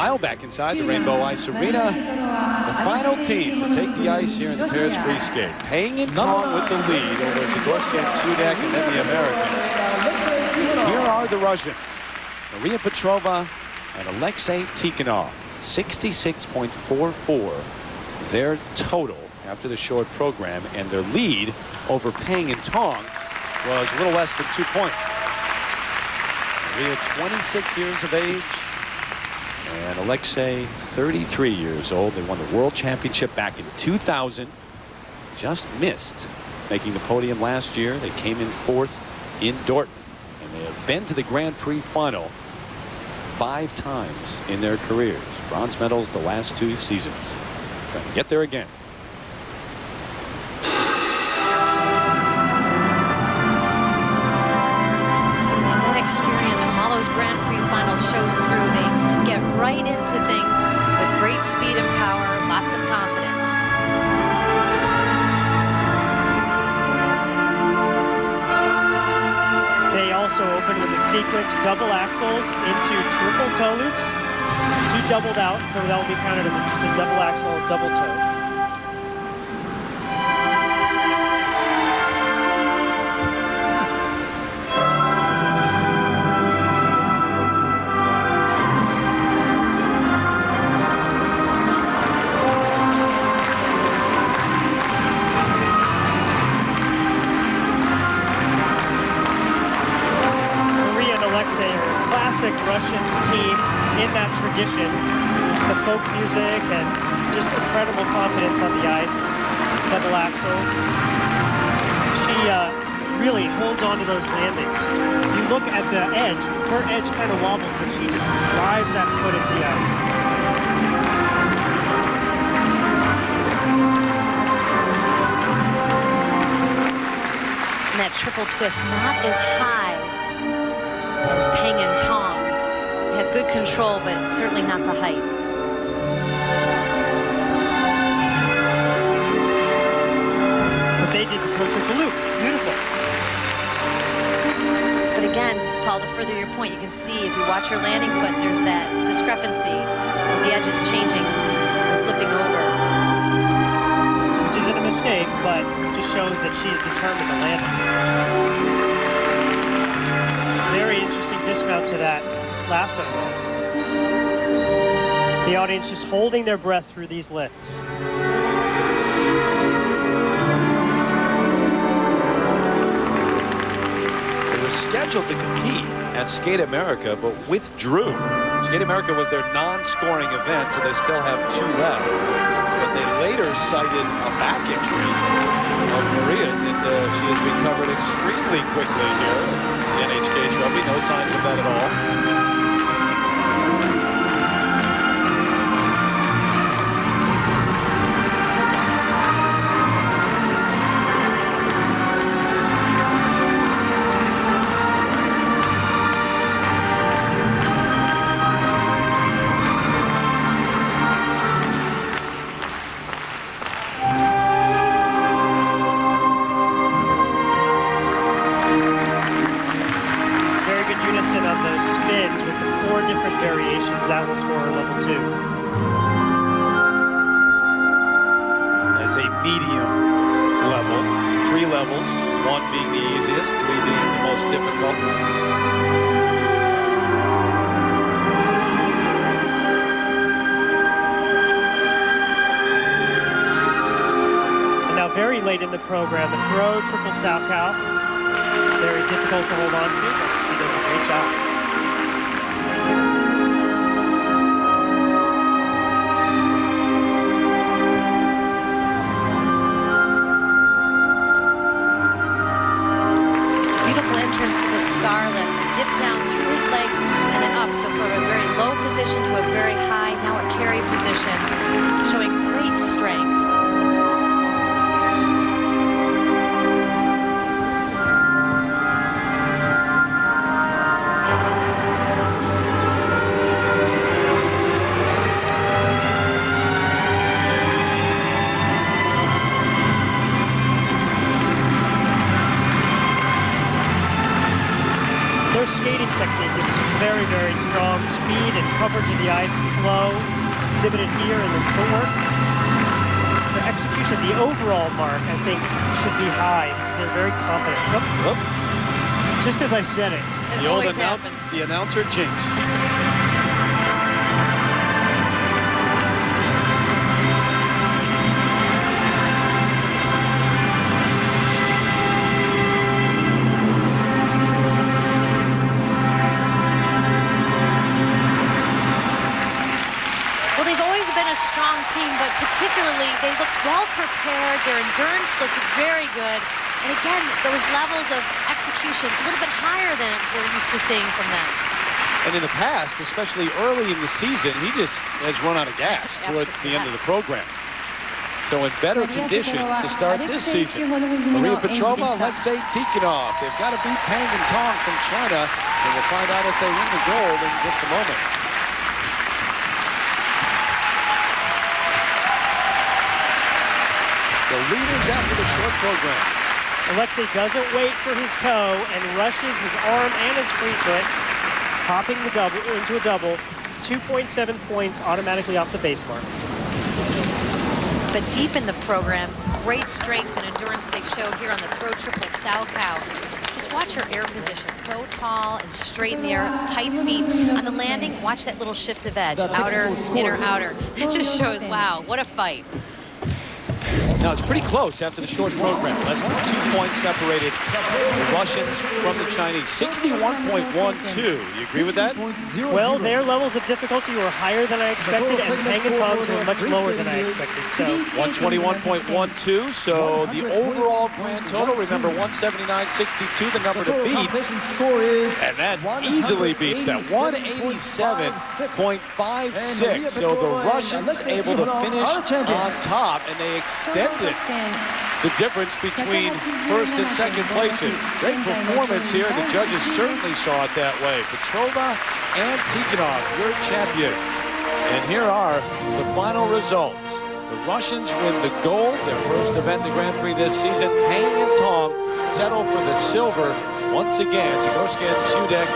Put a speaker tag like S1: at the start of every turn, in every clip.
S1: Meanwhile, back inside the Rainbow Ice Arena, the final team to take the ice here in the pairs free skate. Paying in Tong with the lead over Zagorski and Sudak, and then the Americans. Here are the Russians, Maria Petrova and ALEXEI Tikhonov. 66.44 their total after the short program, and their lead over Pang and Tong was a little less than 2 points. Maria, 26 years of age, and ALEXEI, 33 years old. They won the World Championship back in 2000. Just missed making the podium last year. They came in 4th in Dortmund, and they have been to the Grand Prix final 5 times in their careers. Bronze medals the last 2 seasons. Trying to get there again.
S2: That experience from all those Grand Prix finals shows through. They get right into things with great speed and power, lots of confidence.
S3: They also opened with a sequence double axels into triple toe loops. He doubled out, so that will be counted as just a double axel, double toe. Classic Russian team in that tradition, the folk music and just incredible confidence on the ice, double axels. She really holds on to those landings. You look at the edge, her edge kind of wobbles, but she just drives that foot into the ice.
S2: And that triple twist not as high as Pang and Tong's. They had good control, but certainly not the height.
S3: But they did the triple loop. Beautiful.
S2: But again, Paul, to further your point, you can see if you watch her landing foot, there's that discrepancy. The edge is changing and flipping over.
S3: Which isn't a mistake, but just shows that she's determined to land it. Very interesting dismount to that lasso lift. The audience just holding their breath through these lifts.
S1: They were scheduled to compete at Skate America, but withdrew. Skate America was their non-scoring event, so they still have 2 left. But they later cited a back injury of Maria's, and she has recovered extremely quickly here. The NHK Trophy, no signs of that at all.
S3: On those spins with the 4 different variations, that will score a level 2.
S1: As a medium level, 3 levels, 1 being the easiest, 3 being the most difficult.
S3: And now very late in the program, the throw triple Salchow. Very difficult to hold on to, but she does a great job.
S2: Beautiful entrance to the star lift. Dip down through his legs and then up. So from a very low position to a very high, now a carry position, showing great strength.
S3: Their skating technique is very, very strong. Speed and coverage of the ice, flow, exhibited here in the footwork. Their execution, the overall mark, I think, should be high because they're very confident.
S1: Whoop.
S3: Just as I said it.
S2: It always happens.
S1: The announcer jinx.
S2: Well, they've always been a strong team, but particularly they looked well prepared. Their endurance looked very good. And again, those levels of execution a little bit higher than we're used to seeing from them.
S1: And in the past, especially early in the season, he just has run out of gas towards the end of the program. So in better condition to start this season. Maria Petrova, ALEXEI, Tikhonov. They've got to beat Peng and Tong from China, and we'll find out if they win the gold in just a moment. The leaders after the short program.
S3: ALEXEI doesn't wait for his toe and rushes his arm and his free foot, popping the double into a double. 2.7 points automatically off the base mark.
S2: But deep in the program, great strength and endurance they showed here on the throw triple sow cow. Just watch her air position, so tall and straight in the air, tight feet. On the landing, watch that little shift of edge, outer, inner, outer. It just shows, wow, what a fight.
S1: Now, it's pretty close after the short program. Less than 2 points separated the Russians from the Chinese. 61.12. You agree with that?
S3: Well, their levels of difficulty were higher than I expected, and Peng and Tong's were much lower than I expected. So
S1: 121.12. So the overall grand total, remember, 179.62, the number to beat. And that easily beats that. 187.56. So the Russians able to finish on top, and they extended the difference between first and second places. Great performance here. The judges certainly saw it that way. Petrova and Tikhonov, your champions. And here are the final results. The Russians win the gold, their first event in the Grand Prix this season. Peng and Tong settle for the silver once again. Zagorska and Sudek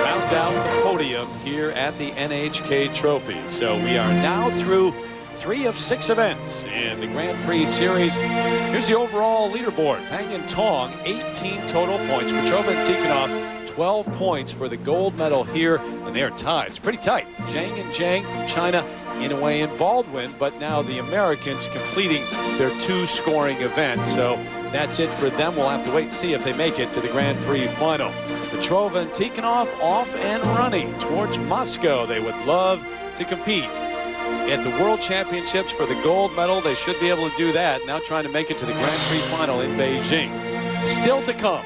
S1: round out the podium here at the NHK Trophy. So we are now through 3 of 6 events in the Grand Prix Series. Here's the overall leaderboard. Peng and Tong, 18 total points. Petrova and Tikhonov, 12 points for the gold medal here, and they're tied. It's pretty tight. Zhang and Zhang from China, Inouye and Baldwin, but now the Americans completing their 2 scoring events. So that's it for them. We'll have to wait and see if they make it to the Grand Prix final. Petrova and Tikhonov off and running towards Moscow. They would love to compete at the World Championships for the gold medal. They should be able to do that. Now trying to make it to the Grand Prix final in Beijing. Still to come.